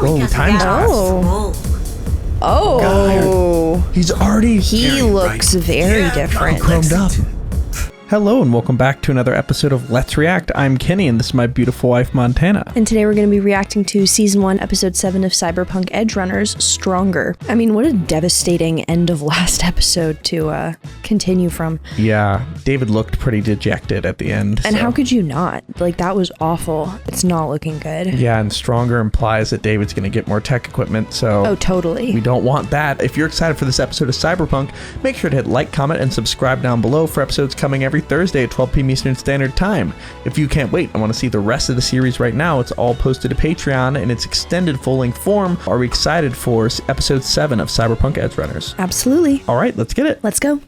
Whoa, time's Oh. He's already... He looks very different. chromed up. Hello and welcome back to another episode of Let's React. I'm Kenny and this is my beautiful wife, Montana. And today we're going to be reacting to Season 1, Episode 7 of Cyberpunk Edgerunners, Stronger. I mean, what a devastating end of last episode to continue from. Yeah, David looked pretty dejected at the end. And how could you not? Like, that was awful. It's not looking good. Yeah, and Stronger implies that David's going to get more tech equipment, so... Oh, totally. We don't want that. If you're excited for this episode of Cyberpunk, make sure to hit like, comment, and subscribe down below for episodes coming every Thursday at 12 p.m. Eastern Standard Time. If you can't wait and want to see the rest of the series right now, it's all posted to Patreon in its extended full-length form. Are we excited for episode 7 of Cyberpunk Edgerunners? Absolutely. All right, let's get it. Let's go.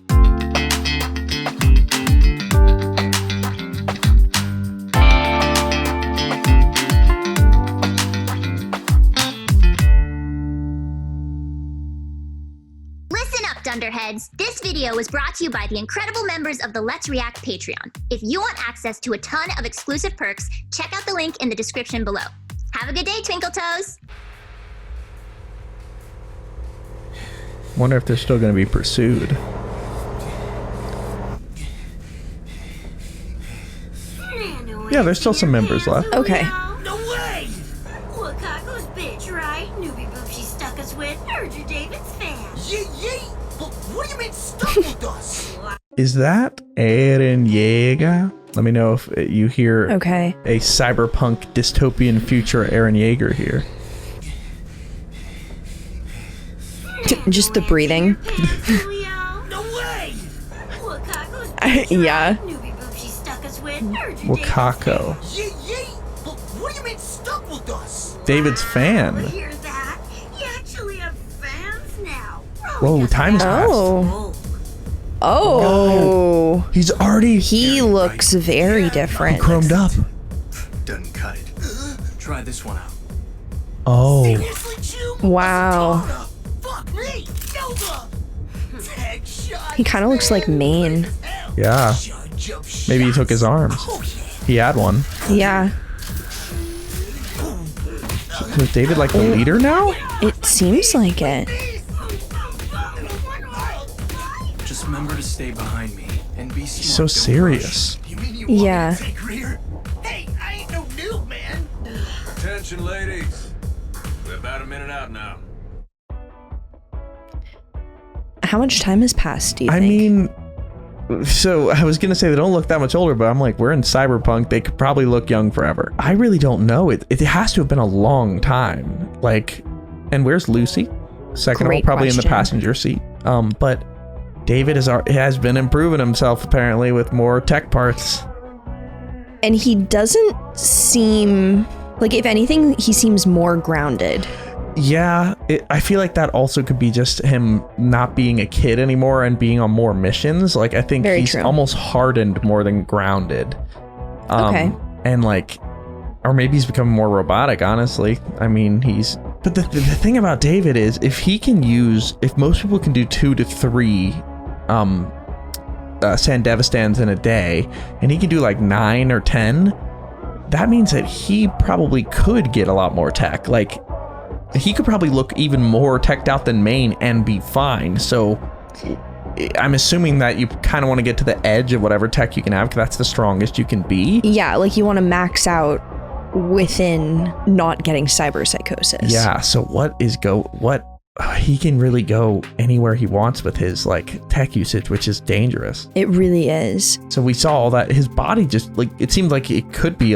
Dunderheads, this video was brought to you by the incredible members of the Let's React Patreon. If you want access to a ton of exclusive perks, check out the link in the description below. Have a good day, Twinkle Toes! Wonder if they're still going to be pursued. Yeah, there's still some members left. Okay. No way! Wakako's bitch, right? Newbie boob she stuck us with. Heard you, David's fan. Yay! But what do you mean stuck with us? Is that Eren Yeager? Let me know if you hear Okay. a cyberpunk dystopian future Eren Yeager here. Just the breathing. No way! Wakako's Yeah. Newbie boob she stuck us with. Heard you, Wakako. Yay! But what do you mean stuck with us? David's fan. Hear that? You actually have fans now. Whoa, time's passed. Oh. Oh. He's already He looks very different. chromed up. Doesn't cut it. Try this one out. Oh. Seriously, Chew? Wow. Fuck me! Nova! Headshot! He kind of looks like Maine. Yeah. Maybe he took his arms. He had one. Yeah. So is David like the leader now? It seems like it. Just remember to stay behind me and be smart. So serious. You mean you Yeah. want me to take Rear? Hey, I ain't no noob, man. Attention, ladies. We're about a minute out now. How much time has passed, do you I think? mean, so I was gonna say they don't look that much older, but I'm like, we're in cyberpunk. They could probably look young forever. I really don't know. It has to have been a long time. Like, and where's Lucy? Second Great of all, probably in the question. passenger seat. But David has been improving himself apparently with more tech parts. And he doesn't seem like, if anything, he seems more grounded. Yeah, I feel like that also could be just him not being a kid anymore and being on more missions. Like, I think Very he's true. almost hardened more than grounded. Okay. And like, or maybe he's becoming more robotic, honestly. I mean, but the thing about David is if most people can do 2 to 3 Sandevastans in a day, and he can do like 9 or 10, that means that he probably could get a lot more tech. Like, he could probably look even more teched out than Maine and be fine. So I'm assuming that you kind of want to get to the edge of whatever tech you can have, because that's the strongest you can be. Yeah, like you want to max out within not getting cyberpsychosis. Yeah, so he can really go anywhere he wants with his like tech usage, which is dangerous. It really is. So we saw all that his body just like, it seemed like it could be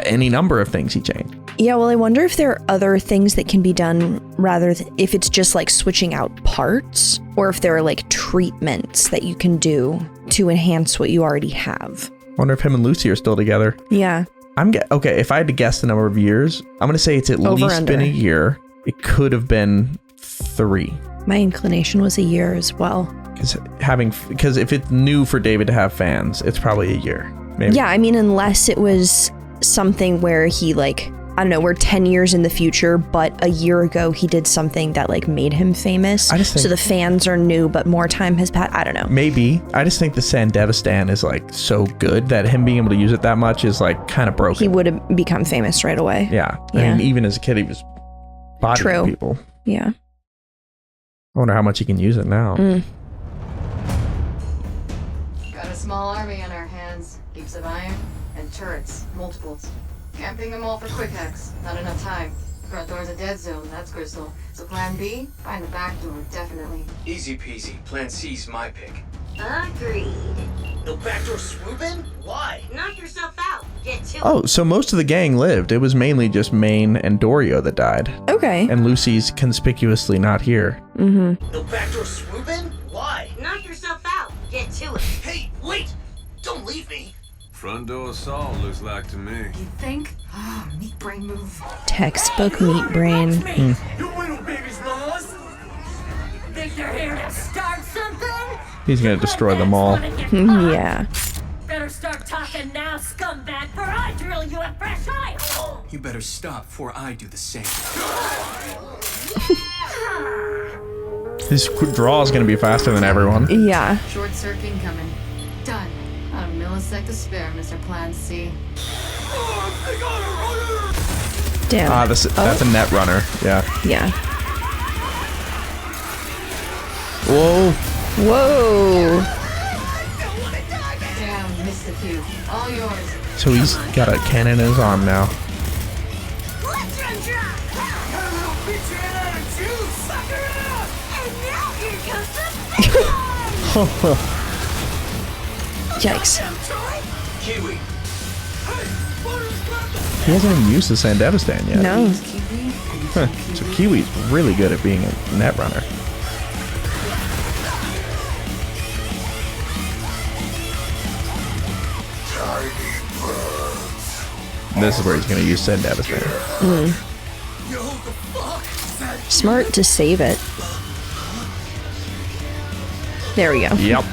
any number of things he changed. Yeah, well, I wonder if there are other things that can be done if it's just like switching out parts, or if there are like treatments that you can do to enhance what you already have. Wonder if him and Lucy are still together. Yeah. Okay, if I had to guess the number of years, I'm gonna say it's at least been a year. It could have been 3. My inclination was a year as well. Because if it's new for David to have fans, it's probably a year. Maybe. Yeah, I mean, unless it was something where he like, I don't know, we're 10 years in the future, but a year ago he did something that like made him famous. So the fans are new, but more time has passed. I don't know. Maybe. I just think the Sandevastan is like so good that him being able to use it that much is like kind of broken. He would have become famous right away. Yeah. I mean, even as a kid, he was bodying people. Yeah. I wonder how much he can use it now. Got a small army on our hands. Heaps of iron and turrets, multiples. Can't ping them all for quick hacks. Not enough time. Front door's a dead zone, that's crystal. So plan B, find the back door, definitely. Easy peasy. Plan C's my pick. Agreed. No backdoor swooping? Why? Knock yourself out. Get to Oh, so most of the gang lived. It was mainly just Maine and Dorio that died. Okay. And Lucy's conspicuously not here. No backdoor swooping? Why? Knock yourself out. Get to it. Hey, wait! Don't leave me! Front door assault looks like to me. You think? Oh, meat brain move. Textbook meat brain. You little babies lost! Think they're here to start something? He's gonna destroy them all. Yeah. Better start talking now, scumbag, for I drill you a fresh eye hole. You better stop before I do the same. His draw is gonna be faster than everyone. Yeah. Short circuit coming. Done. Not a millisecond to spare, Mr. Plan C. Damn. Ah, that's a net runner. Yeah. Yeah. Whoa. Whoa. Damn, missed a few. All yours. So he's got a cannon in his arm now. Let's run dry. And now here comes the big one. Yikes. Kiwi! He hasn't even used the Sandevistan yet. No. Huh. So Kiwi's really good at being a net runner. This is where he's going to use Sandevistan. Smart to save it. There we go. Yep.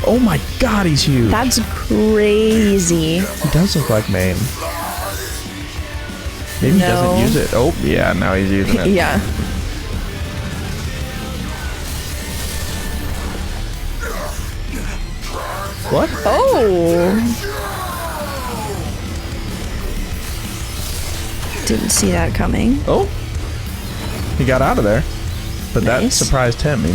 Oh my god, he's huge. That's crazy. He does look like Maine. Maybe he doesn't use it. Oh, yeah, now he's using it. Yeah. What? Oh. Didn't see that coming. Oh. He got out of there. But that Nice. surprised him. No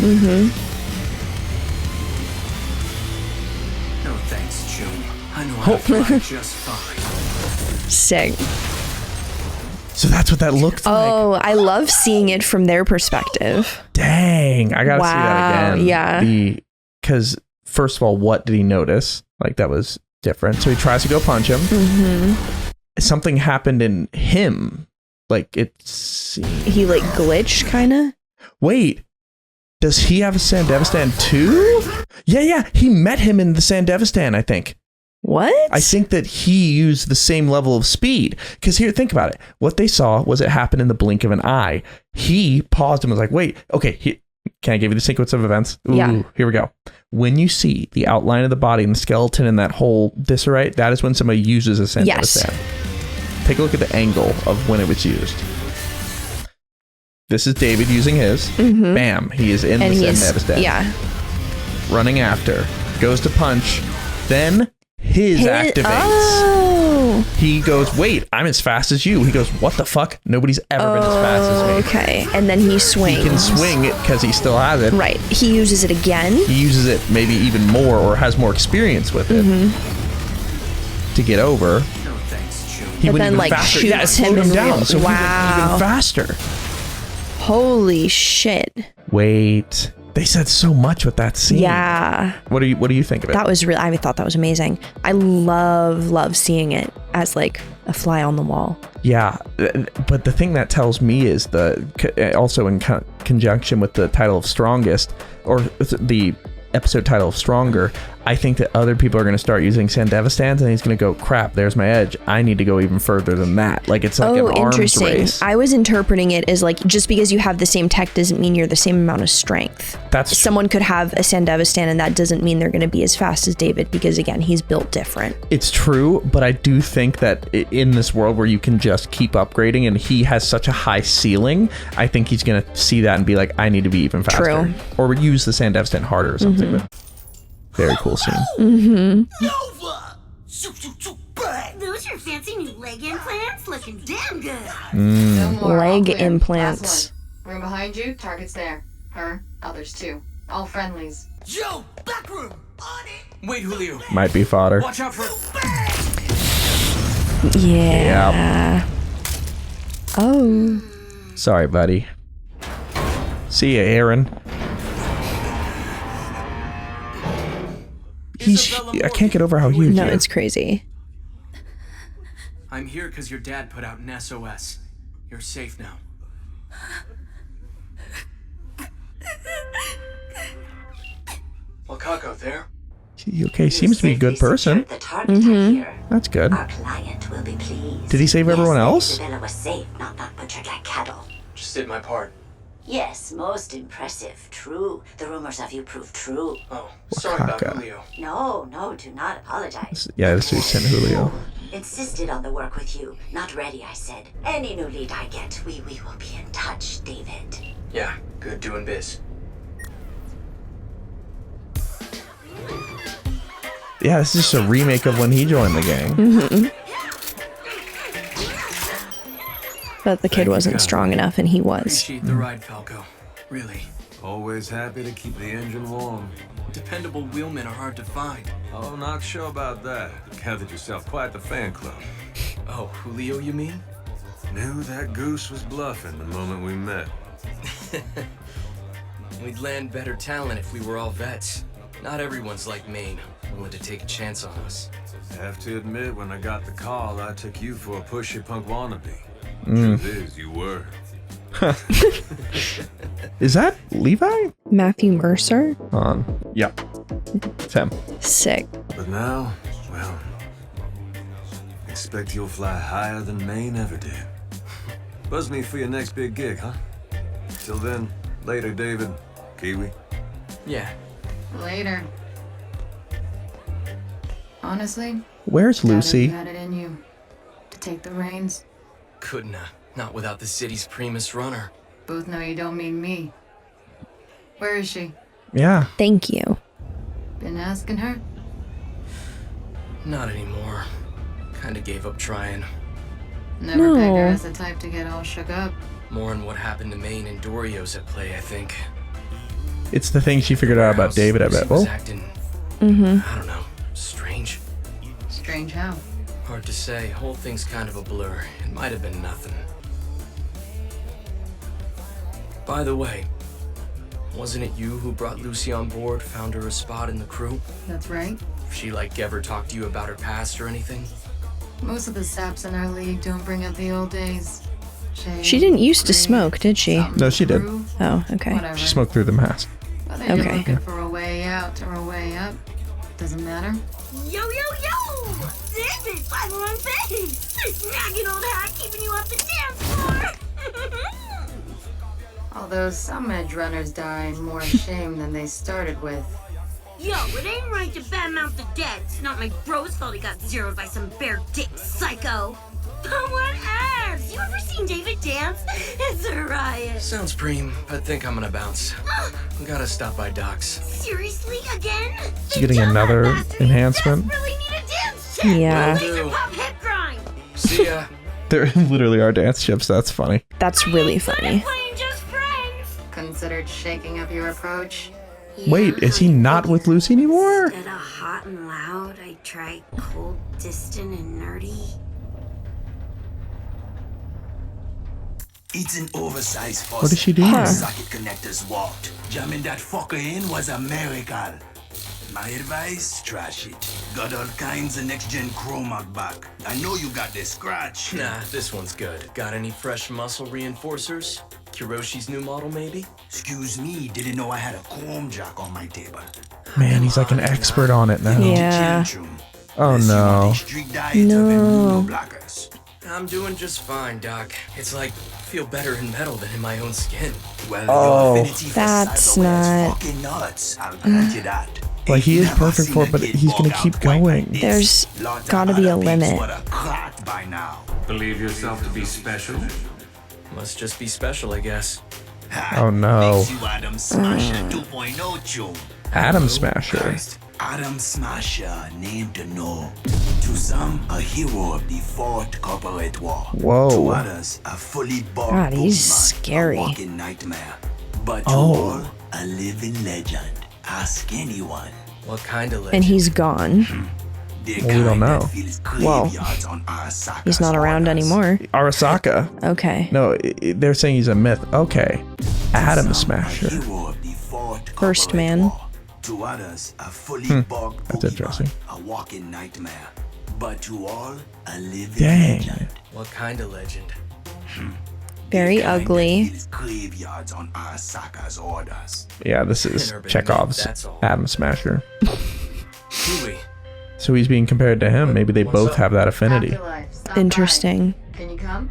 thanks, June. I know how to fly just fine. Sick. So that's what that looked like. Oh, I love seeing it from their perspective. Dang. I got to see that again. Yeah. Because, first of all, what did he notice? Like, that was different. So he tries to go punch him. Something happened in him. Like, it's... He like glitched kind of. Wait. Does he have a Sandevistan too? Yeah. He met him in the Sandevistan, I think. What? I think that he used the same level of speed. Because here, think about it. What they saw was it happened in the blink of an eye. He paused and was like, wait, okay, can I give you the sequence of events? Ooh, Yeah. Here we go. When you see the outline of the body and the skeleton and that whole disarray, that is when somebody uses a Sandevistan. Yes. Take a look at the angle of when it was used. This is David using his. Bam. He is in And the he is, Sandevistan. yeah. Running after. Goes to punch. Then his activates. Oh. He goes, wait, I'm as fast as you. He goes, what the fuck? Nobody's ever been as fast as me. Okay. And then he swings. He can swing it because he still has it. Right. He uses it again. He uses it maybe even more or has more experience with it to get over. No thanks, June. He But went then, even like, faster. shoots Yeah, it slowed him him in down. real- So he went Wow. even faster. Holy shit. Wait. They said so much with that scene. Yeah. What do you think of it? That was real. I thought that was amazing. I love seeing it as like a fly on the wall. Yeah, but the thing that tells me is also in conjunction with the title of Strongest, or the episode title of Stronger, I think that other people are going to start using Sandevistans, and he's going to go, crap, there's my edge. I need to go even further than that. Like, it's like an arms race. I was interpreting it as like, just because you have the same tech doesn't mean you're the same amount of strength. That's Someone could have a Sandevistan and that doesn't mean they're going to be as fast as David, because again, he's built different. It's true, but I do think that in this world where you can just keep upgrading and he has such a high ceiling, I think he's going to see that and be like, I need to be even faster. True. Or use the Sandevistan harder or something. But very cool scene. Nova! Those your fancy new leg implants? Looking damn good. No more, all Leg clear. implants. Last one. Room behind you, target's there. Her, others too. All friendlies. Joe, back room. On it. Wait, Julio. Might be fodder. Watch out for. Yeah. Oh. Sorry, buddy. See ya, Aaron. I can't get over how huge No, he is. it's crazy. I'm here because your dad put out an SOS. You're safe now. Wakako there? Okay, seems to be a good person. The target here. That's good. Our client will be pleased. Did he save everyone else? Isabella was safe, not butchered like cattle. Just did my part. Yes, most impressive. True. The rumors of you prove true. Oh, sorry about Wakako. Julio. No, do not apologize. Yeah, this dude's sent Julio. Insisted on the work with you. Not ready, I said. Any new lead I get, we will be in touch, David. Yeah, good doing biz. Yeah, this is just a remake of when he joined the gang. But the kid wasn't strong enough, and he was. Appreciate the ride, Falco. Really. Always happy to keep the engine warm. Dependable wheelmen are hard to find. Oh, not sure about that. Gathered yourself quite the fan club. Oh, Julio, you mean? Knew that goose was bluffing the moment we met. We'd land better talent if we were all vets. Not everyone's like Maine, willing to take a chance on us. Have to admit, when I got the call, I took you for a pushy punk wannabe. Truth is, you were. Is that Levi? Matthew Mercer? Yep. It's him. Sick. But now, well, expect you'll fly higher than Maine ever did. Buzz me for your next big gig, huh? Till then, later, David. Kiwi. Yeah. Later. Honestly, Where's Lucy? you had it in you to take the reins. Couldn't not without the city's primus runner. Both know you don't mean me. Where is she? Yeah. Thank you. Been asking her? Not anymore. Kinda gave up trying. Never pegged her No. as the type to get all shook up. More on what happened to Maine and Dorio's at play, I think. It's the thing she figured out about David, I bet. Lucy was Oh, acting, I don't know, strange. Strange how? Hard to say. Whole thing's kind of a blur. It might have been nothing. By the way, wasn't it you who brought Lucy on board, found her a spot in the crew? That's right. She, like, ever talked to you about her past or anything? Most of the saps in our league don't bring up the old days. She didn't used to smoke, did she? No, she did. Oh, okay. Whatever. she smoked through the mask. Whether you're Okay. looking for a way out or a way up, doesn't matter. Yo, yo, yo! David, finally on base! This nagging old hat keeping you off the dance floor! Although some Edgerunners die more ashamed than they started with. Yo, it ain't right to badmouth the dead. It's not my bro's fault he got zeroed by some bare dick psycho. But what abs? You ever seen David dance? It's a riot. Sounds preem. I think I'm gonna bounce. Gotta stop by Doc's. Seriously, again? She's getting another enhancement. Really need a dance check. Yeah. Laser pop hip grind. See ya. There literally are dance chips. That's funny. That's really funny. Playing just friends. Considered shaking up your approach? Wait, is he not with Lucy anymore? Instead of hot and loud, I try cold, distant, and nerdy. It's an oversized fuss. What did she do? Socket connectors walked. Jamming that fucker in was a miracle. My advice? Trash it. Got all kinds of next-gen chroma back. I know you got this scratch. Nah, this one's good. Got any fresh muscle reinforcers? Kiroshi's new model, maybe? Excuse me, didn't know I had a chrome jack on my table. Man, he's like an expert on it now. Yeah. Oh no. No. I'm doing just fine, Doc. It's like, feel better in metal than in my own skin. Well, Oh. your affinity for That's cyberware is not- fucking nuts. I'll grant you that. Like, he is Ain't never perfect seen for a it, but kid he's gonna walk keep out quite going. like this. There's Lots of gotta be a other limit. babes would've cracked by now. Believe yourself to be special? Must just be special, I guess. Ha, Oh, no. makes you Adam Smasher 2.0 tune. Atom Smasher. Christ. Atom Smasher named to know. To some, a hero of the Fourth Corporate War. Whoa. To others, a fully bugged God, he's boogeyman, scary. a walking nightmare. But to all, a living legend. Ask anyone. What kind of legend? And he's gone. The Well, we don't kind that know. fills Well, graveyards on Arasaka's He's not around orders. anymore. Arasaka. Okay. No, they're saying he's a myth. Okay. Atom Smasher. A hero of the Fourth First Corporate man. War. To others, a fully bugged That's boogeyman, interesting. a walking nightmare. But to all, a living Dang. legend. What kind of legend? Very The kind that ugly. fills graveyards on Arasaka's orders. Yeah, this is Never been Chekhov's made, that's all. Atom Smasher. Kiwi. So he's being compared to him. Maybe they What's both up? have that affinity. Afterlife, stop Interesting. by. Can you come?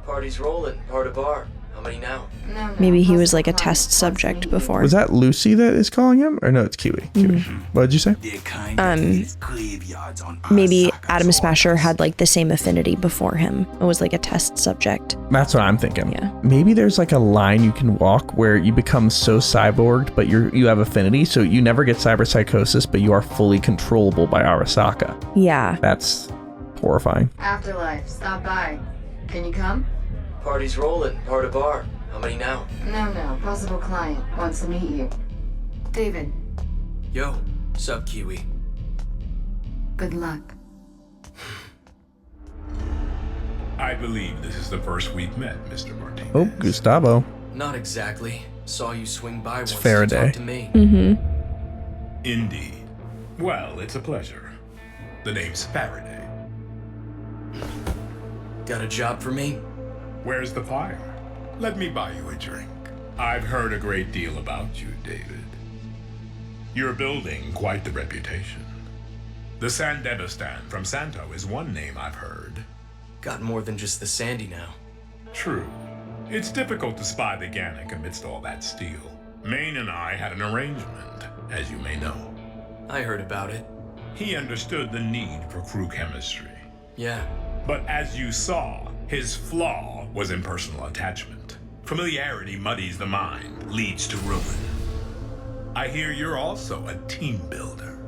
Party's rolling. Part of bar. How many now? No. Maybe he was Possible like a client test wants to subject meet you. before. Was that Lucy that is calling him? Or no, it's Kiwi. Kiwi. What did you say? The kind that fills graveyards on Maybe Arasaka's Atom Smasher orders. had like the same affinity before him. It was like a test subject. That's what I'm thinking. Yeah. Maybe there's like a line you can walk where you become so cyborged, but you have affinity, so you never get cyberpsychosis, but you are fully controllable by Arasaka. Yeah. That's horrifying. Afterlife, stop by. Can you come? Party's rolling. Part of bar. How many now? No. Possible client wants to meet you. David, Yo. Sup, Kiwi. good luck. I believe this is the first we've met, Mr. Martinez. Oh, Gustavo. Not exactly. Saw you swing by once Faraday. to talk to me. Mm-hmm. Indeed. Well, it's a pleasure. The name's Faraday. Got a job for me? Where's the fire? Let me buy you a drink. I've heard a great deal about you, David. You're building quite the reputation. The Sandevistan from Santo is one name I've heard. Got more than just the Sandy now. True. It's difficult to spy the Gannic amidst all that steel. Maine and I had an arrangement, as you may know. I heard about it. He understood the need for crew chemistry. Yeah. But as you saw, his flaw was in personal attachment. Familiarity muddies the mind, leads to ruin. I hear you're also a team builder.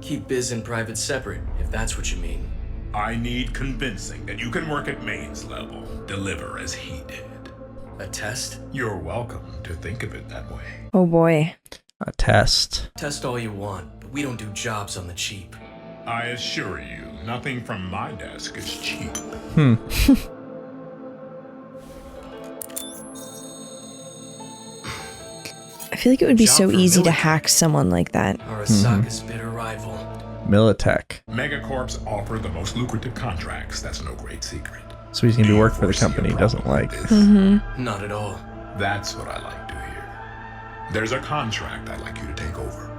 Keep biz and private separate, if that's what you mean. I need convincing that you can work at Maine's level, deliver as he did. A test? You're welcome to think of it that way. Oh boy. A test. Test all you want, but we don't do jobs on the cheap. I assure you, nothing from my desk is cheap. I feel like it would be Job so for easy to Militech. hack someone like that. Arasaka's bitter rival. Militech. Megacorps offer the most lucrative contracts, that's no great secret. So he's going to Do be you working for the foresee a company he problem doesn't like. with this? Not at all. That's what I like to hear. There's a contract I'd like you to take over.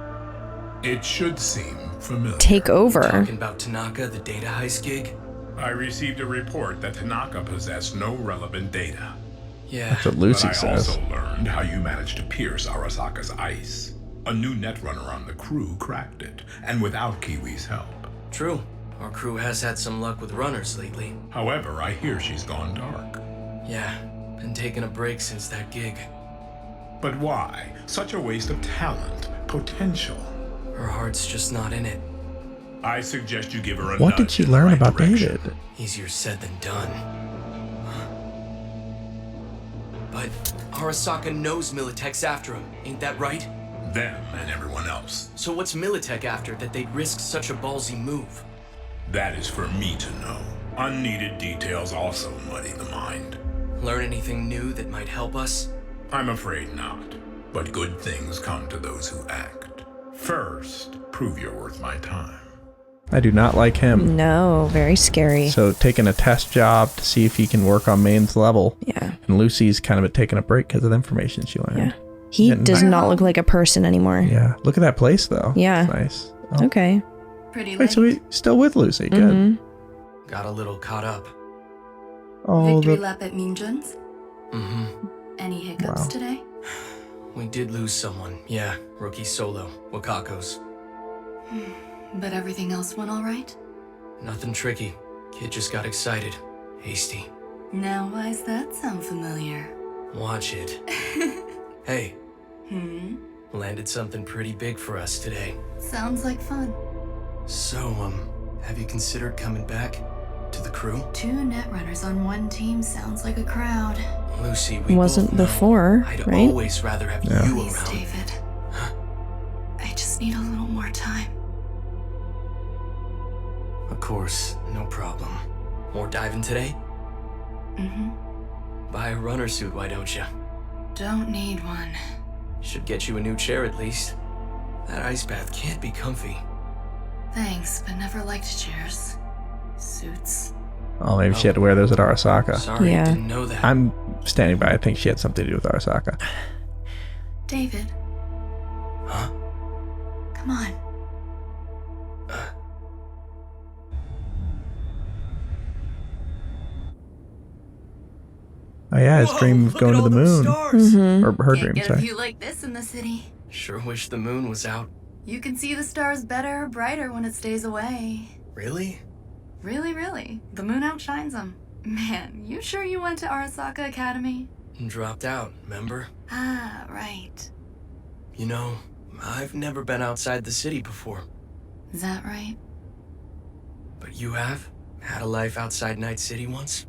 It should seem familiar. Take over. Talking about Tanaka, the data heist gig? I received a report that Tanaka possessed no relevant data. Yeah. That's what Lucy But I says. also learned how you managed to pierce Arasaka's ice. A new netrunner on the crew cracked it, and without Kiwi's help. True. Our crew has had some luck with runners lately. However, I hear she's gone dark. Yeah. Been taking a break since that gig. But why? Such a waste of talent, potential. Her heart's just not in it. I suggest you give her a What did nudge she in the learn right about direction. David? Easier said than done. But Arasaka knows Militech's after him, ain't that right? Them and everyone else. So what's Militech after that they'd risk such a ballsy move? That is for me to know. Unneeded details also muddy the mind. Learn anything new that might help us? I'm afraid not. But good things come to those who act. First, prove you're worth my time. I do not like him. No, very scary. So taking a test job to see if he can work on Maine's level. Yeah. And Lucy's kind of taking a break because of the information she learned. Yeah. He Getting does back- not look like a person anymore. Yeah. Look at that place though. Yeah. It's nice. Oh. Okay. Pretty late. Wait, so he's still with Lucy. Good. Mhm. Got a little caught up. Oh, Victory the, lap at Mean Jones? Mm-hmm. Any hiccups Wow. today? We did lose someone. Yeah, rookie solo. Wakako's. But everything else went all right? Nothing tricky. Kid just got excited. Hasty. Now why's that sound familiar? Watch it. Hey, Landed something pretty big for us today. Sounds like fun. So, have you considered coming back to the crew? 2 netrunners on one team sounds like a crowd. Lucy, we Wasn't both know before, I'd right? always rather have you Please, around. David. I just need a little more time. Of course, no problem. More diving today? Mm-hmm. Buy a runner suit, why don't you? Don't need one. Should get you a new chair at least. That ice bath can't be comfy. Thanks, but never liked chairs. Suits. Oh, maybe she had to wear those at Arasaka. Sorry, Yeah. didn't know that. I'm standing by. I think she had something to do with Arasaka. David. Huh? Come on. Oh yeah, his dream of going to the moon. Or her Can't dream, get a sorry. view like this in the city. Sure wish the moon was out. You can see the stars better or brighter when it stays away. Really? Really, really. The moon outshines them. Man, you sure you went to Arasaka Academy? Dropped out, remember? Ah, right. You know, I've never been outside the city before. Is that right? But you have? Had a life outside Night City once?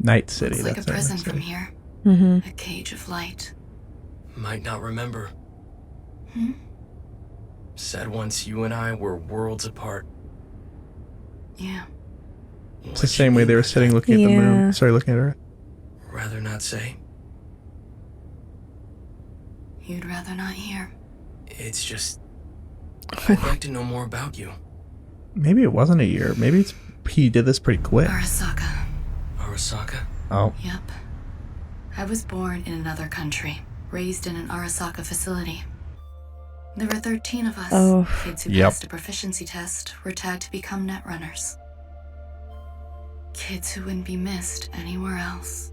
Night City. It's like a that's it, prison Night from City. here. Mm-hmm. A cage of light. Might not remember. Hmm? Said once you and I were worlds apart. Yeah. It's the same way they were sitting looking at the Yeah. moon. Sorry, looking at Earth. Rather not say. You'd rather not hear. It's just... I'd like to know more about you. Maybe it wasn't a year. Maybe it's he did this pretty quick. Arasaka. Arasaka? Oh. Yep. I was born in another country, raised in an Arasaka facility. There were 13 of us. Oh. Kids who Yep. passed a proficiency test were tagged to become netrunners. Kids who wouldn't be missed anywhere else.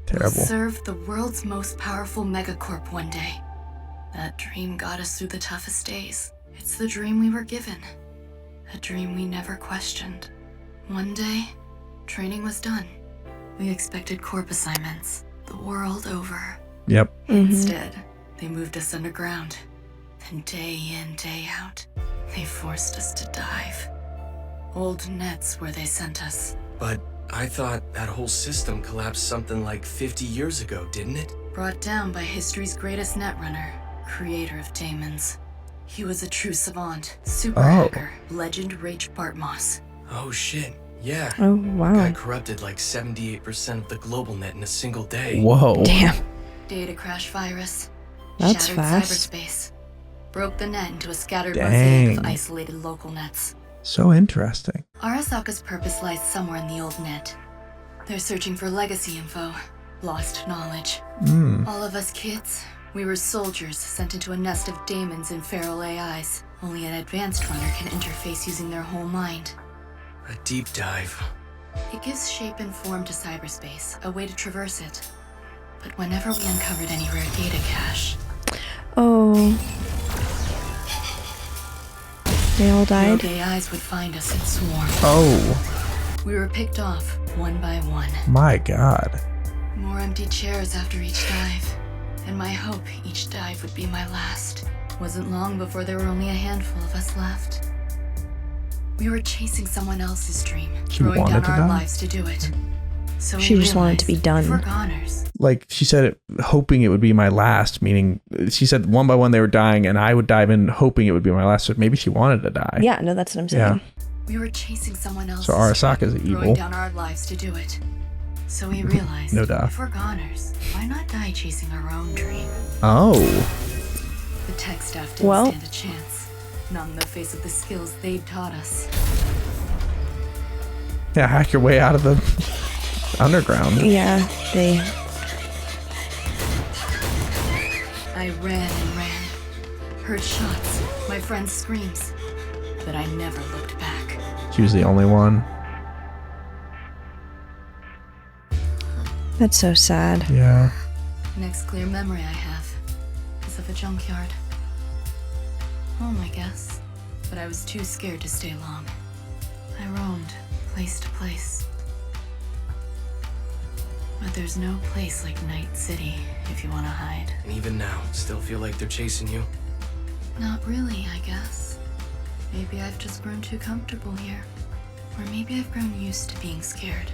Terrible. We'll serve the world's most powerful megacorp one day. That dream got us through the toughest days. It's the dream we were given. A dream we never questioned. One day, training was done. We expected corp assignments, the world over. Yep. Instead, they moved us underground. Then day in, day out, they forced us to dive. Old nets where they sent us. But I thought that whole system collapsed something like 50 years ago, didn't it? Brought down by history's greatest netrunner, creator of daemons. He was a true savant, super hacker, legend Rach Bartmoss. Oh shit, yeah. Oh, wow. Guy corrupted like 78% of the global net in a single day. Whoa. Damn. Data crash virus. That's Shattered fast. cyberspace. Broke the net into a scattered Dang. mosaic of isolated local nets. So interesting. Arasaka's purpose lies somewhere in the old net. They're searching for legacy info, lost knowledge. All of us kids, we were soldiers sent into a nest of daemons and feral AIs. Only an advanced runner can interface using their whole mind. A deep dive. It gives shape and form to cyberspace, a way to traverse it. But whenever we uncovered any rare data cache, Oh. They all died? rogue AIs would find us in swarms. Oh. We were picked off, one by one. My God. More empty chairs after each dive. And my hope each dive would be my last. Wasn't long before there were only a handful of us left. We were chasing someone else's dream, She throwing wanted down to our die? lives to do it. So we She just wanted to be realized, done. We're goners. Like she said it, hoping it would be my last, meaning she said one by one they were dying and I would dive in hoping it would be my last. So maybe she wanted to die. Yeah, no, that's what I'm saying. Yeah. We were chasing someone else's So Arasaka's dream, evil. throwing down our lives to do it. So we realized, No doubt. if we're goners, why not die chasing our own dream? Oh. The tech staff didn't Well- stand a chance. Not in the face of the skills they'd taught us. Yeah, hack your way out of the underground. Yeah, they... I ran and ran. Heard shots, my friends' screams. But I never looked back. She was the only one. That's so sad. Yeah. Next clear memory I have is of a junkyard. Home, I guess. But I was too scared to stay long. I roamed place to place. But there's no place like Night City if you want to hide. And even now, still feel like they're chasing you? Not really, I guess. Maybe I've just grown too comfortable here. Or maybe I've grown used to being scared.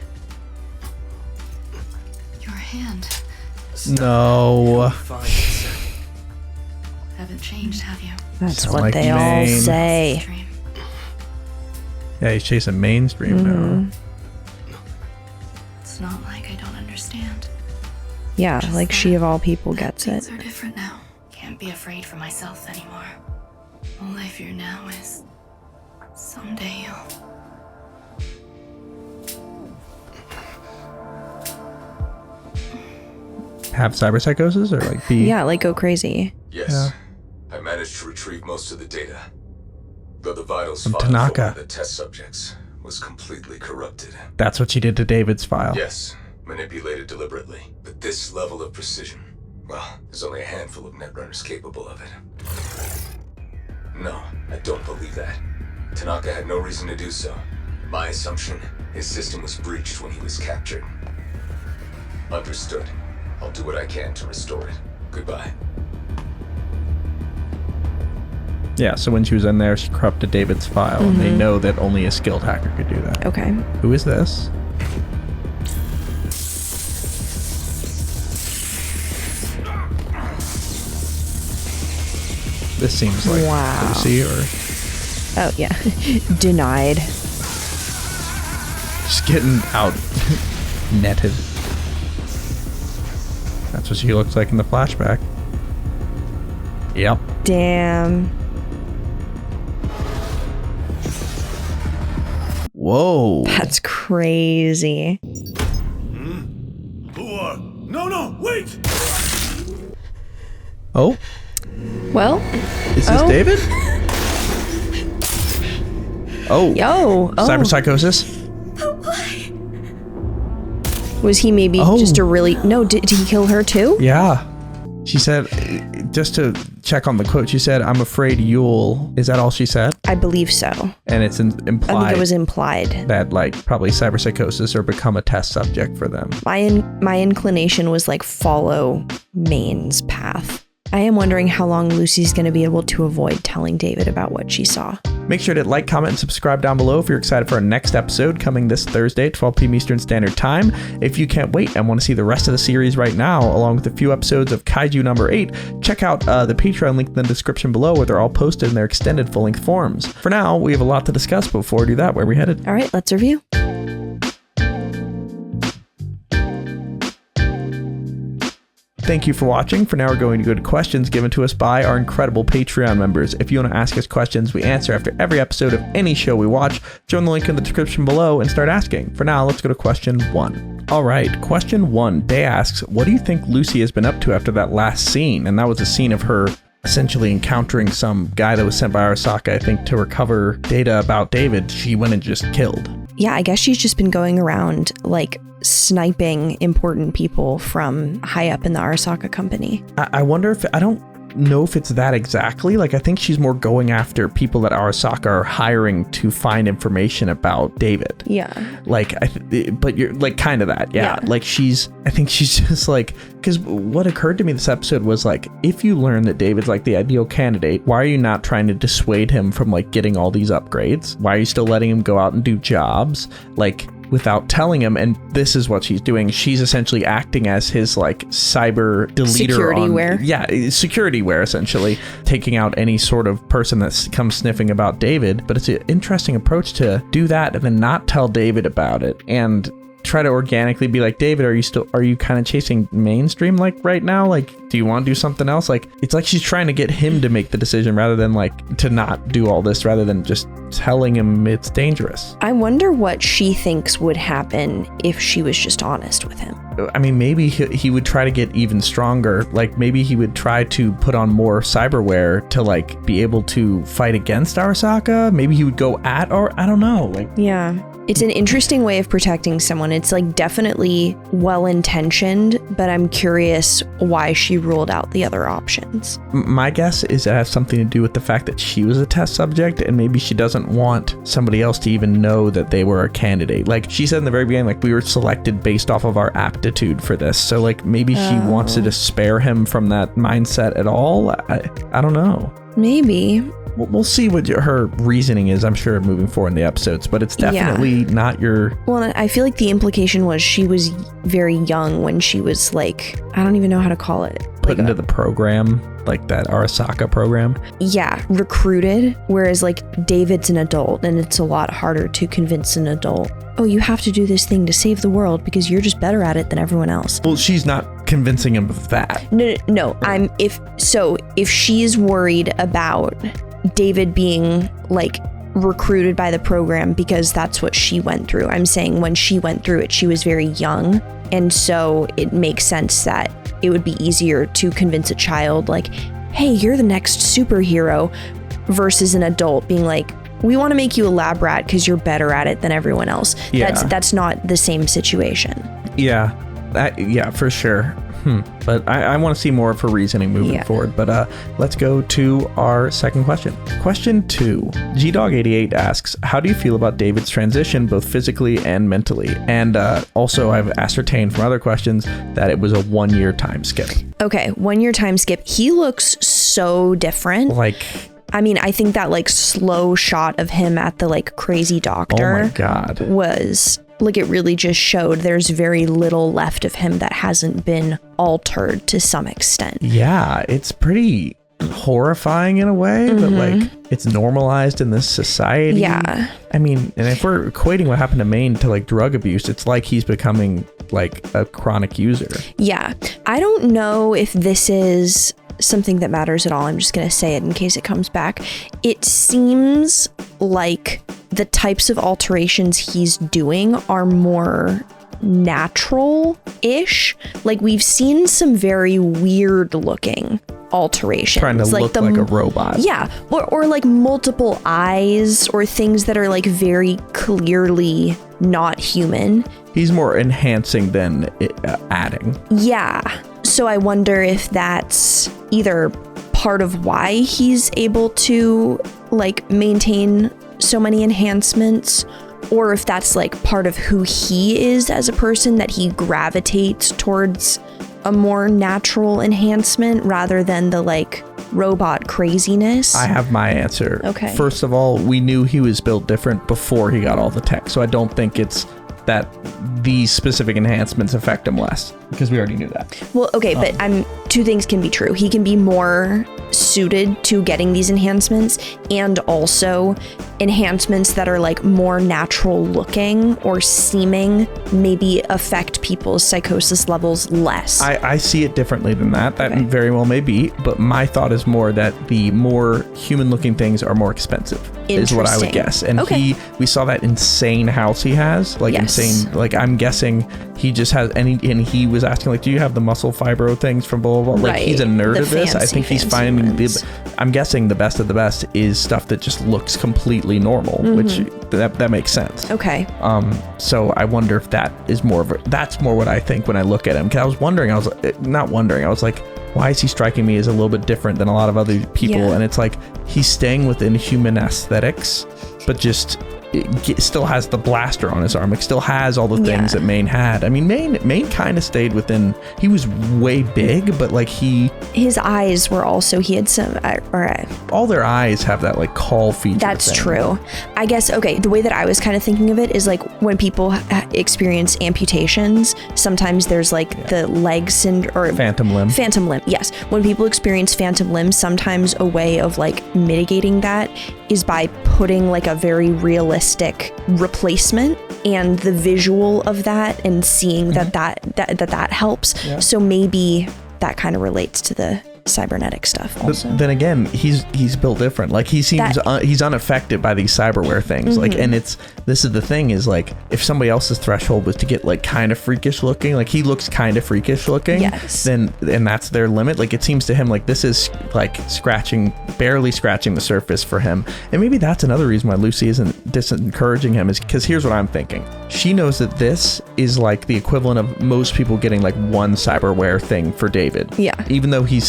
Your hand. No. Fine. Haven't changed, have you? That's Sound what like they all Maine. say. Yeah, he's chasing mainstream now. It's not like I don't understand. Yeah, Just like she of all people gets Things it. are different now. Can't be afraid for myself anymore. All I fear now is someday you'll... Have cyberpsychosis or like be... Yeah, like go crazy. Yes. Yeah. I managed to retrieve most of the data. Though the vitals From file for Tanaka. one of the test subjects was completely corrupted. That's what she did to David's file. Yes, manipulated deliberately. But this level of precision, well, there's only a handful of netrunners capable of it. No, I don't believe that. Tanaka had no reason to do so. My assumption, his system was breached when he was captured. Understood. I'll do what I can to restore it. Goodbye. Yeah, so when she was in there, she corrupted David's file, and they know that only a skilled hacker could do that. Okay. Who is this? This seems like Wow. Lucy or Oh, yeah. Denied. just getting out netted. That's what she looks like in the flashback. Yep. Damn. Whoa. That's crazy. Who are? No, wait! Oh, Well, is this David? Oh. Yo. Oh. Cyberpsychosis? Was he maybe just a really... No, did he kill her too? Yeah. She said, just to check on the quote, she said, "I'm afraid you'll..." Is that all she said? I believe so. And it's implied. I think it was implied. That like probably cyberpsychosis or become a test subject for them. My inclination was like follow Maine's path. I am wondering how long Lucy's going to be able to avoid telling David about what she saw. Make sure to like, comment, and subscribe down below if you're excited for our next episode coming this Thursday at 12 p.m. Eastern Standard Time. If you can't wait and want to see the rest of the series right now, along with a few episodes of Kaiju number 8, check out the Patreon link in the description below where they're all posted in their extended full-length forms. For now, we have a lot to discuss, but before we do that, where are we headed? All right, let's review. Thank you for watching. For now, we're going to go to questions given to us by our incredible Patreon members. If you want to ask us questions we answer after every episode of any show we watch, join the link in the description below and start asking. For now, let's go to question 1. All right, question 1. Day asks, what do you think Lucy has been up to after that last scene? And that was a scene of her essentially encountering some guy that was sent by Arasaka, I think, to recover data about David. She went and just killed. Yeah, I guess she's just been going around like sniping important people from high up in the Arasaka company. I wonder if, I don't know if it's that exactly. Like, I think she's more going after people that Arasaka are hiring to find information about David. Yeah. Like, but you're like kind of that. Yeah. Like I think she's just like, because what occurred to me this episode was like, if you learn that David's like the ideal candidate, why are you not trying to dissuade him from like getting all these upgrades? Why are you still letting him go out and do jobs? Like, without telling him, and this is what she's doing. She's essentially acting as his like cyber deleter, security wear, essentially taking out any sort of person that comes sniffing about David. But it's an interesting approach to do that and then not tell David about it and try to organically be like, David, are you kind of chasing mainstream like right now? Like, do you want to do something else? Like, it's like she's trying to get him to make the decision rather than like to not do all this, rather than just telling him it's dangerous. I wonder what she thinks would happen if she was just honest with him. I mean, maybe he would try to get even stronger. Like, maybe he would try to put on more cyberware to like be able to fight against Arasaka. Maybe he would go at, or I don't know. Like, yeah. It's an interesting way of protecting someone. It's like definitely well-intentioned, but I'm curious why she ruled out the other options. My guess is it has something to do with the fact that she was a test subject, and maybe she doesn't want somebody else to even know that they were a candidate. Like she said in the very beginning, like we were selected based off of our apt aptitude for this. So like maybe she wants to just spare him from that mindset at all. I don't know. Maybe. We'll see what her reasoning is, I'm sure, moving forward in the episodes, but it's definitely not your... Well, I feel like the implication was she was very young when she was like, I don't even know how to call it. Put into the program, like that Arasaka program. Yeah, recruited, whereas like David's an adult and it's a lot harder to convince an adult, oh, you have to do this thing to save the world because you're just better at it than everyone else. Well, she's not convincing him of that. No. If she's worried about David being like recruited by the program because that's what she went through. I'm saying when she went through it, she was very young. And so it makes sense that it would be easier to convince a child like, hey, you're the next superhero versus an adult being like, we want to make you a lab rat because you're better at it than everyone else. Yeah. That's not the same situation. Yeah, for sure. But I want to see more of her reasoning moving forward. But let's go to our second question. Question 2. GDog88 asks, how do you feel about David's transition, both physically and mentally? And also, I've ascertained from other questions that it was a 1-year time skip. Okay, 1-year time skip. He looks so different. Like... I mean, I think that like slow shot of him at the like crazy doctor. Oh my God. Was... like it really just showed there's very little left of him that hasn't been altered to some extent. Yeah, it's pretty horrifying in a way, but like it's normalized in this society. Yeah. I mean, and if we're equating what happened to Maine to like drug abuse, it's like he's becoming like a chronic user. Yeah. I don't know if this is something that matters at all. I'm just going to say it in case it comes back. It seems like the types of alterations he's doing are more natural-ish. Like we've seen some very weird looking alterations. Trying to look like a robot. Yeah. Or like multiple eyes or things that are like very clearly not human. He's more enhancing than adding. Yeah. So I wonder if that's either part of why he's able to like maintain so many enhancements, or if that's like part of who he is as a person, that he gravitates towards a more natural enhancement rather than the like robot craziness. I have my answer. Okay. First of all, we knew he was built different before he got all the tech, so I don't think it's that these specific enhancements affect him less, because we already knew that. Well, okay, but two things can be true. He can be more suited to getting these enhancements, and also enhancements that are like more natural looking or seeming maybe affect people's psychosis levels less. I see it differently than that. That very well may be, but my thought is more that the more human looking things are more expensive, is what I would guess. And we saw that insane house he has, like insane, like I'm guessing he just has and he was asking like, do you have the muscle fibro things from blah blah blah? Like he's a nerd of this. I think he's finding I'm guessing the best of the best is stuff that just looks completely normal, which that makes sense. Okay. So I wonder if that is that's more what I think when I look at him. Cause I was like, why is he striking me as a little bit different than a lot of other people? Yeah. And it's like, he's staying within human aesthetics, but just still has the blaster on his arm. It still has all the things that Maine had. I mean, Maine kind of stayed within, he was way big, but like his eyes were also, he had some, all their eyes have that like call feature. That's true. I guess, okay, the way that I was kind of thinking of it is like when people experience amputations, sometimes there's like the leg syndrome or phantom limb. Yes. When people experience phantom limb, sometimes a way of like mitigating that is by putting like a very realistic replacement, and the visual of that and seeing that helps. Yeah. So maybe that kind of relates to the cybernetic stuff also. But then again, he's built different. Like he seems he's unaffected by these cyberware things. Like, and this is the thing is like, if somebody else's threshold was to get like kind of freakish looking, like he looks kind of freakish looking, then that's their limit. Like it seems to him like this is like barely scratching the surface for him. And maybe that's another reason why Lucy isn't disencouraging him, is because here's what I'm thinking. She knows that this is like the equivalent of most people getting like one cyberware thing for David. Yeah. Even though he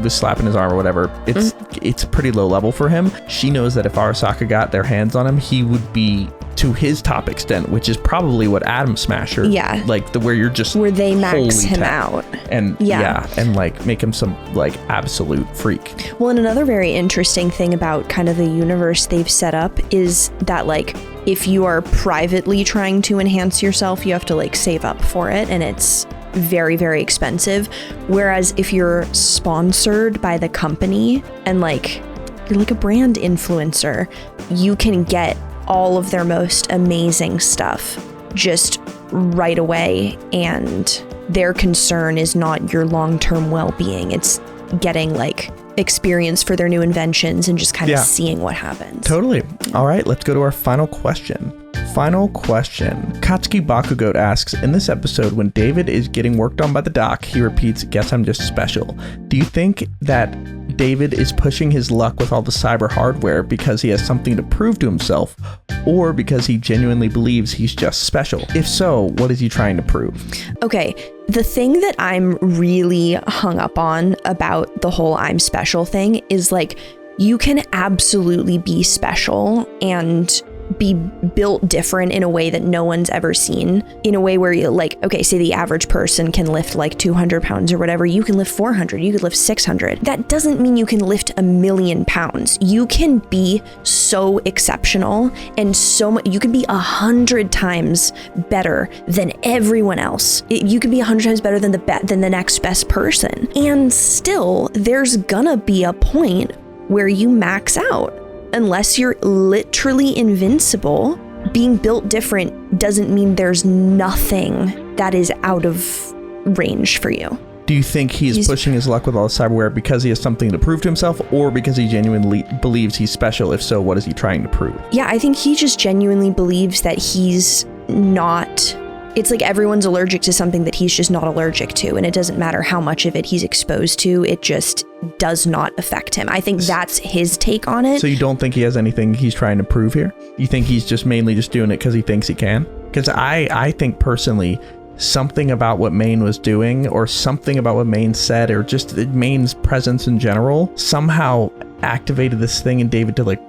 was slapping his arm or whatever, it's pretty low level for him. She knows that if Arasaka got their hands on him, he would be to his top extent, which is probably what Atom Smasher, like where you're just where they max him out and and like make him some like absolute freak. Well, and another very interesting thing about kind of the universe they've set up is that like if you are privately trying to enhance yourself, you have to like save up for it, and it's very, very expensive. Whereas if you're sponsored by the company and like you're like a brand influencer, you can get all of their most amazing stuff just right away, and their concern is not your long-term well-being. It's getting like experience for their new inventions and just kind of seeing what happens. Totally. All right, let's go to our final question. Katsuki Bakugoat asks, in this episode, when David is getting worked on by the doc, he repeats, "Guess I'm just special." Do you think that David is pushing his luck with all the cyber hardware because he has something to prove to himself, or because he genuinely believes he's just special? If so, what is he trying to prove? Okay, the thing that I'm really hung up on about the whole I'm special thing is like, you can absolutely be special and be built different in a way that no one's ever seen, in a way where you like, okay, say the average person can lift like 200 pounds or whatever, you can lift 400, you could lift 600. That doesn't mean you can lift 1,000,000 pounds. You can be so exceptional and so much, you can be 100 times better than everyone else. You can be 100 times better than the next best person. And still, there's gonna be a point where you max out. Unless you're literally invincible, being built different doesn't mean there's nothing that is out of range for you. Do you think he's pushing his luck with all the cyberware because he has something to prove to himself, or because he genuinely believes he's special? If so, what is he trying to prove? Yeah, I think he just genuinely believes that he's not... It's like everyone's allergic to something that he's just not allergic to, and it doesn't matter how much of it he's exposed to, it just does not affect him. I think that's his take on it. So you don't think he has anything he's trying to prove here? You think he's just mainly just doing it because he thinks he can? Because I think personally, something about what Maine was doing, or something about what Maine said, or just Maine's presence in general, somehow activated this thing in David to like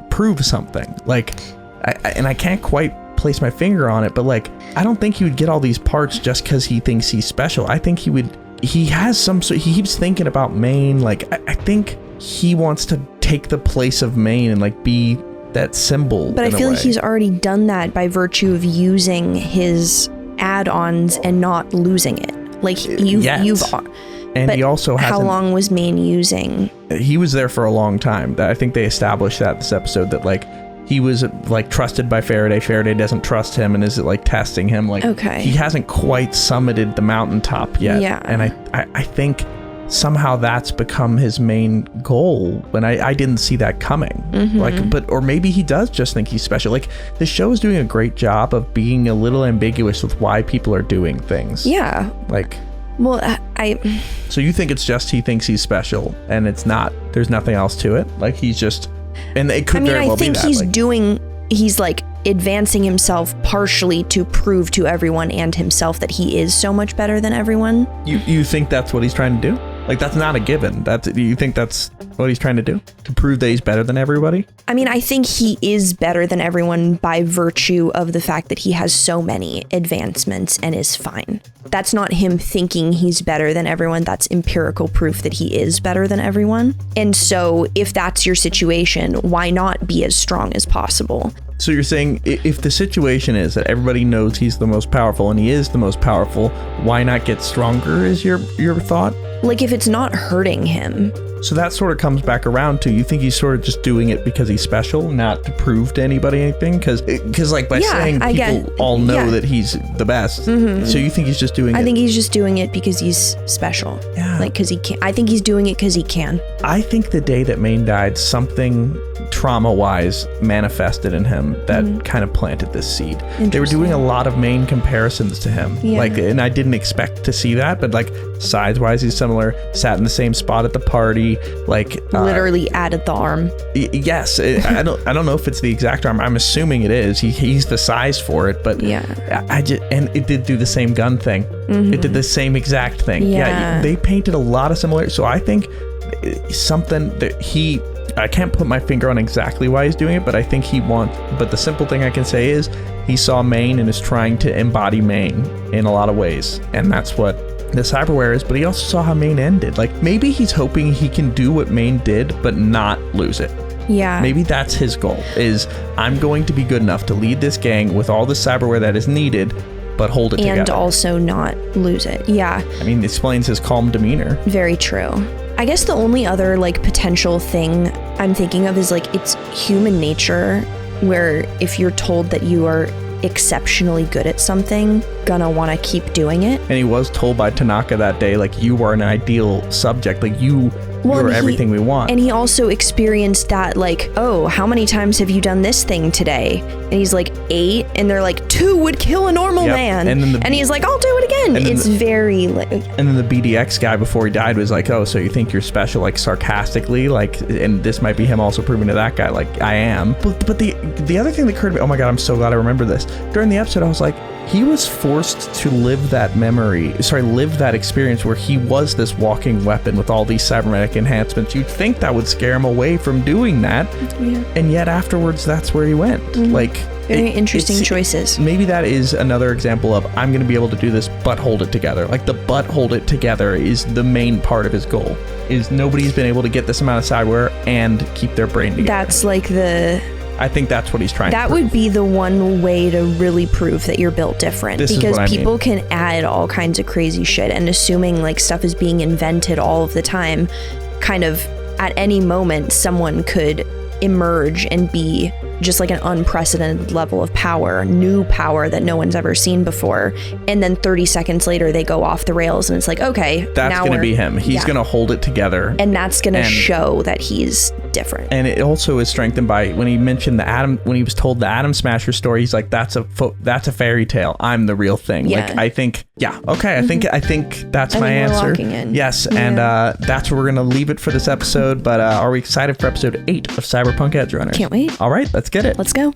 prove something. Like, I can't quite place my finger on it, but like, I don't think he would get all these parts just because he thinks he's special. I think he has some sort, he keeps thinking about Maine. Like, I think he wants to take the place of Maine and like be that symbol. But I feel like he's already done that by virtue of using his add-ons and not losing it. Like and he also hasn't. How long was Maine using? He was there for a long time. I think they established that this episode, that like he was like trusted by Faraday. Faraday doesn't trust him and is like testing him. Like, he hasn't quite summited the mountaintop yet. Yeah. And I think somehow that's become his main goal, when I didn't see that coming. Like, or maybe he does just think he's special. Like, the show is doing a great job of being a little ambiguous with why people are doing things. Yeah. Like, well, so you think it's just he thinks he's special and it's not, there's nothing else to it? Like, he's just, and it could very well be that. I think he's like advancing himself partially to prove to everyone and himself that he is so much better than everyone. You think that's what he's trying to do? Like, that's not a given. You think that's what he's trying to do? To prove that he's better than everybody? I mean, I think he is better than everyone by virtue of the fact that he has so many advancements and is fine. That's not him thinking he's better than everyone. That's empirical proof that he is better than everyone. And so if that's your situation, why not be as strong as possible? So you're saying if the situation is that everybody knows he's the most powerful and he is the most powerful, why not get stronger is your thought? Like, if it's not hurting him. So that sort of comes back around to, you think he's sort of just doing it because he's special, not to prove to anybody anything? Because like, by saying people all know that he's the best. So you think he's just doing it? I think he's just doing it because he's special. Yeah. Like, because he can. I think he's doing it because he can. I think the day that Maine died, something trauma-wise manifested in him that kind of planted this seed. They were doing a lot of Maine comparisons to him. Like, and I didn't expect to see that, but like, size-wise, he's similar. Sat in the same spot at the party. Like, literally added the arm. Yes, I don't know if it's the exact arm. I'm assuming it is. He's the size for it, but and it did do the same gun thing. It did the same exact thing. Yeah, they painted a lot of similar. So I think something that I can't put my finger on exactly why he's doing it, but I think but the simple thing I can say is he saw Maine and is trying to embody Maine in a lot of ways. And that's what the cyberware is, but he also saw how Maine ended. Like, maybe he's hoping he can do what Maine did, but not lose it. Yeah. Maybe that's his goal, is I'm going to be good enough to lead this gang with all the cyberware that is needed, but hold it together. And also not lose it. Yeah. I mean, it explains his calm demeanor. Very true. I guess the only other like potential thing I'm thinking of is like it's human nature where if you're told that you are exceptionally good at something, gonna want to keep doing it. And he was told by Tanaka that day, like, you are an ideal subject, like you're everything we want. And he also experienced that, like, oh, how many times have you done this thing today? And he's like 8, and they're like 2 would kill a normal man. And he's like, I'll do it again. It's very like. And then the BDX guy before he died was like, oh, so you think you're special, like sarcastically, like, and this might be him also proving to that guy, like, I am. But the other thing that occurred to me, oh my god, I'm so glad I remember this. During the episode, I was like, he was forced to live that experience where he was this walking weapon with all these cybernetic enhancements. You'd think that would scare him away from doing that. Yeah. And yet afterwards, that's where he went. Mm-hmm. Like, very interesting choices. Maybe that is another example of, I'm going to be able to do this, but hold it together. Like, the but hold it together is the main part of his goal. Is nobody's been able to get this amount of cyberware and keep their brain together. That's like I think that's what he's trying to prove. That would be the one way to really prove that you're built different. Because people can add all kinds of crazy shit, and assuming like stuff is being invented all of the time, kind of at any moment someone could emerge and be just like an unprecedented level of power, new power that no one's ever seen before. And then 30 seconds later, they go off the rails and it's like, okay, that's going to be him. He's going to hold it together. And that's going to show that he's different. And it also is strengthened by when he mentioned when he was told the Atom Smasher story, he's like, that's a fairy tale. I'm the real thing. Yeah. Like, I think, okay. I think that's my answer. We're locking in. Yes. Yeah. And that's where we're going to leave it for this episode. But are we excited for episode 8 of Cyberpunk Edgerunners? Can't wait. All right, let's get it. Let's go.